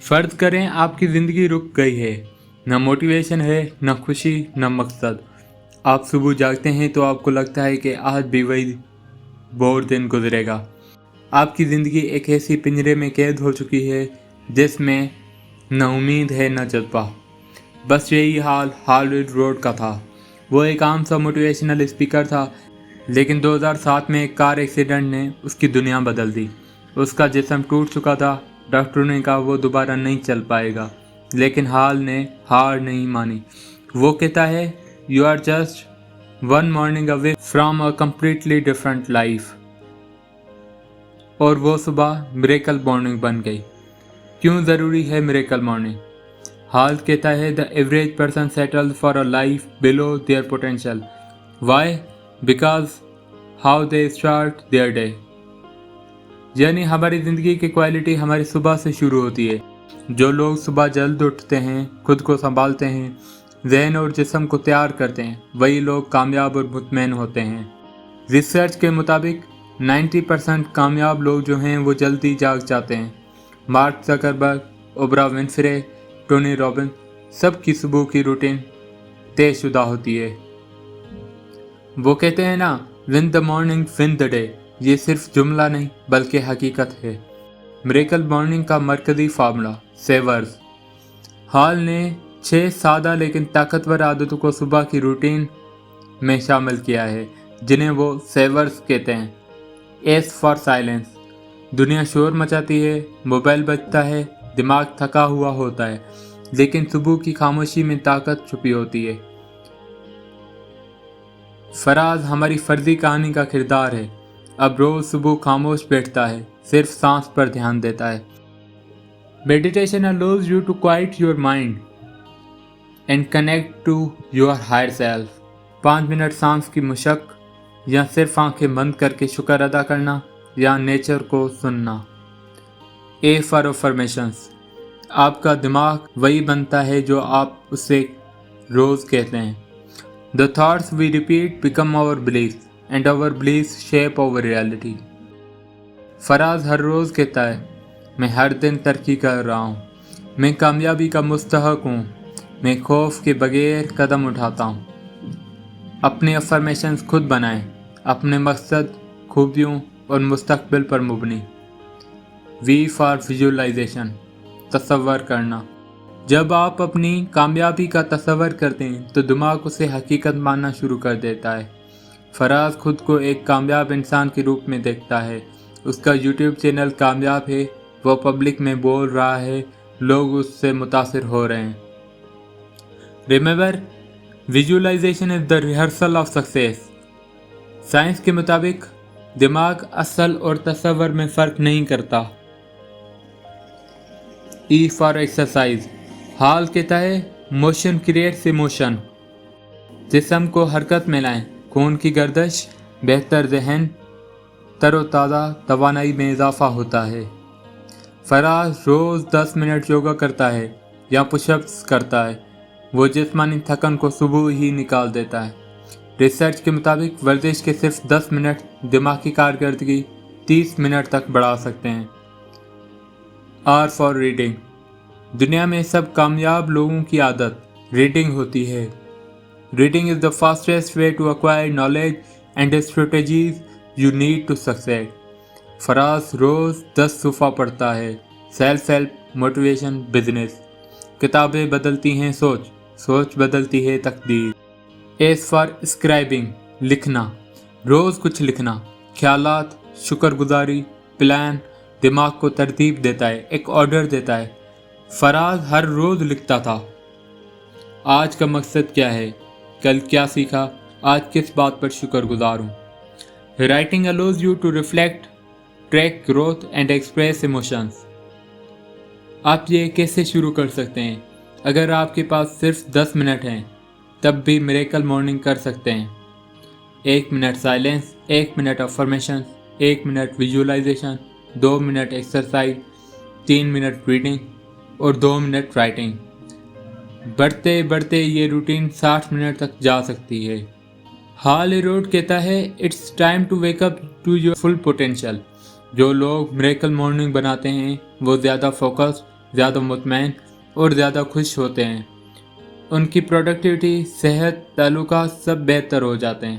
फर्ज करें आपकी ज़िंदगी रुक गई है, न मोटिवेशन है, न खुशी, न मकसद। आप सुबह जागते हैं तो आपको लगता है कि आज भी वही बोर दिन गुजरेगा। आपकी ज़िंदगी एक ऐसी पिंजरे में कैद हो चुकी है जिसमें न उम्मीद है न जज्बा। बस यही हाल हॉलिवुड रोड का था। वो एक आम सा मोटिवेशनल स्पीकर था, लेकिन 2007 में एक कार एक्सीडेंट ने उसकी दुनिया बदल दी। उसका जिस्म टूट चुका था। डॉक्टरों ने कहा वो दोबारा नहीं चल पाएगा, लेकिन हाल ने हार नहीं मानी। वो कहता है, you are just one morning away from a completely different life. और वो सुबह मिरेकल मॉर्निंग बन गई। क्यों ज़रूरी है मिरेकल मॉर्निंग? हाल कहता है, the average person settle for a life below their potential. Why? Because how they start their day. यानी हमारी ज़िंदगी की क्वालिटी हमारी सुबह से शुरू होती है। जो लोग सुबह जल्द उठते हैं, खुद को संभालते हैं, ज़हन और जिस्म को तैयार करते हैं, वही लोग कामयाब और मुतमईन होते हैं। रिसर्च के मुताबिक 90% कामयाब लोग जो हैं वो जल्दी जाग जाते हैं। Mark Zuckerberg, Oprah Winfrey, Tony Robbins, सबकी सुबह की रूटीन तयशुदा होती है। वो कहते हैं ना, win the morning win the day. ये सिर्फ जुमला नहीं बल्कि हकीकत है। मिरेकल मॉर्निंग का मरकज़ी फार्मूला सेवर्स। हाल ने 6 सादा लेकिन ताकतवर आदतों को सुबह की रूटीन में शामिल किया है, जिन्हें वो सेवर्स कहते हैं। S for silence. दुनिया शोर मचाती है, मोबाइल बजता है, दिमाग थका हुआ होता है, लेकिन सुबह की खामोशी में ताकत छुपी होती है। फराज हमारी फर्जी कहानी का किरदार है। अब रोज सुबह खामोश बैठता है, सिर्फ सांस पर ध्यान देता है। Meditation allows you to quiet your mind and connect to your higher self. 5 मिनट सांस की मुशक, या सिर्फ आंखें बंद करके शुक्र अदा करना, या नेचर को सुनना। A for affirmations. आपका दिमाग वही बनता है जो आप उसे रोज कहते हैं। The thoughts we repeat become our belief and our belief shape our reality. Faraz हर रोज कहता है, मैं हर दिन तरक्की कर रहा हूँ, मैं कामयाबी का मुस्तहक हूँ, मैं खौफ के बगैर कदम उठाता हूँ। अपने अफर्मेशंस खुद बनाएं, अपने मकसद, खूबियों और मुस्तकबिल पर मुबनी। V for visualisation. तसव्वुर करना। जब आप अपनी कामयाबी का तसव्वुर करते हैं तो दिमाग उसे हकीकत मानना शुरू कर देता है। फराज खुद को एक कामयाब इंसान के रूप में देखता है। उसका यूट्यूब चैनल कामयाब है, वो पब्लिक में बोल रहा है, लोग उससे मुतासिर हो रहे हैं। Remember, visualization is the rehearsal of success. Science के मुताबिक दिमाग असल और तसव्वुर में फ़र्क नहीं करता। E for exercise. हाल कहता है, मोशन क्रिएट्स इमोशन। जिस्म को हरकत में लाएं, खून की गर्दिश, बेहतर जहन, तरोताज़ा तवानाई में इजाफा होता है। फराज रोज़ 10 मिनट योगा करता है या पुशअप्स करता है। वो जिस्मानी थकन को सुबह ही निकाल देता है। रिसर्च के मुताबिक वर्जिश के सिर्फ 10 मिनट दिमागी कारकर्दगी 30 मिनट तक बढ़ा सकते हैं। R for reading. दुनिया में सब कामयाब लोगों की आदत रीडिंग होती है। Reading is the fastest way to acquire knowledge and strategies you need to succeed. Faraz रोज़ 10 सफ़ा पढ़ता है। Self help, motivation, business. किताबें बदलती हैं सोच, सोच बदलती है तकदीर। S for scribing. लिखना। रोज़ कुछ लिखना, ख्यालात, शुक्रगुजारी, प्लान। दिमाग को तरतीब देता है, एक ऑर्डर देता है। फराज हर रोज़ लिखता था, आज का मकसद क्या है, कल क्या सीखा, आज किस बात पर शुक्रगुजार हूँ। Writing allows you to reflect, track growth and express emotions. आप ये कैसे शुरू कर सकते हैं? अगर आपके पास सिर्फ 10 मिनट हैं तब भी मिरेकल मॉर्निंग कर सकते हैं। 1 minute silence, 1 minute affirmation, 1 minute visualization, 2 minute exercise, 3 minute reading और 2 मिनट राइटिंग। बढ़ते बढ़ते ये रूटीन 60 मिनट तक जा सकती है। हाल रोड कहता है, it's time to wake up to your full potential. जो लोग मिरेकल मॉर्निंग बनाते हैं वो ज़्यादा फोकस्ड, زیادہ مطمئن اور زیادہ خوش ہوتے ہیں۔ ان کی پروڈکٹیوٹی، صحت، تعلقات سب بہتر ہو جاتے ہیں۔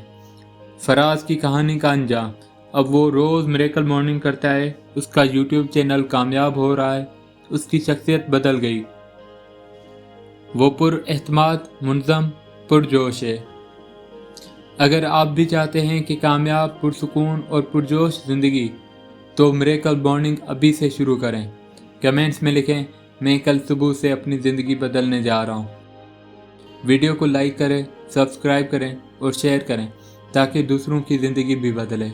فراز کی کہانی کا انجام۔ اب وہ روز میریکل مارننگ کرتا ہے، اس کا یوٹیوب چینل کامیاب ہو رہا ہے، اس کی شخصیت بدل گئی، وہ پر اعتماد، منظم، پرجوش ہے۔ اگر آپ بھی چاہتے ہیں کہ کامیاب، پرسکون اور پرجوش زندگی، تو میریکل مارننگ ابھی سے شروع کریں۔ کمنٹس میں لکھیں، میں کل صبح سے اپنی زندگی بدلنے جا رہا ہوں۔ ویڈیو کو لائک کریں، سبسکرائب کریں اور شیئر کریں تاکہ دوسروں کی زندگی بھی بدلے۔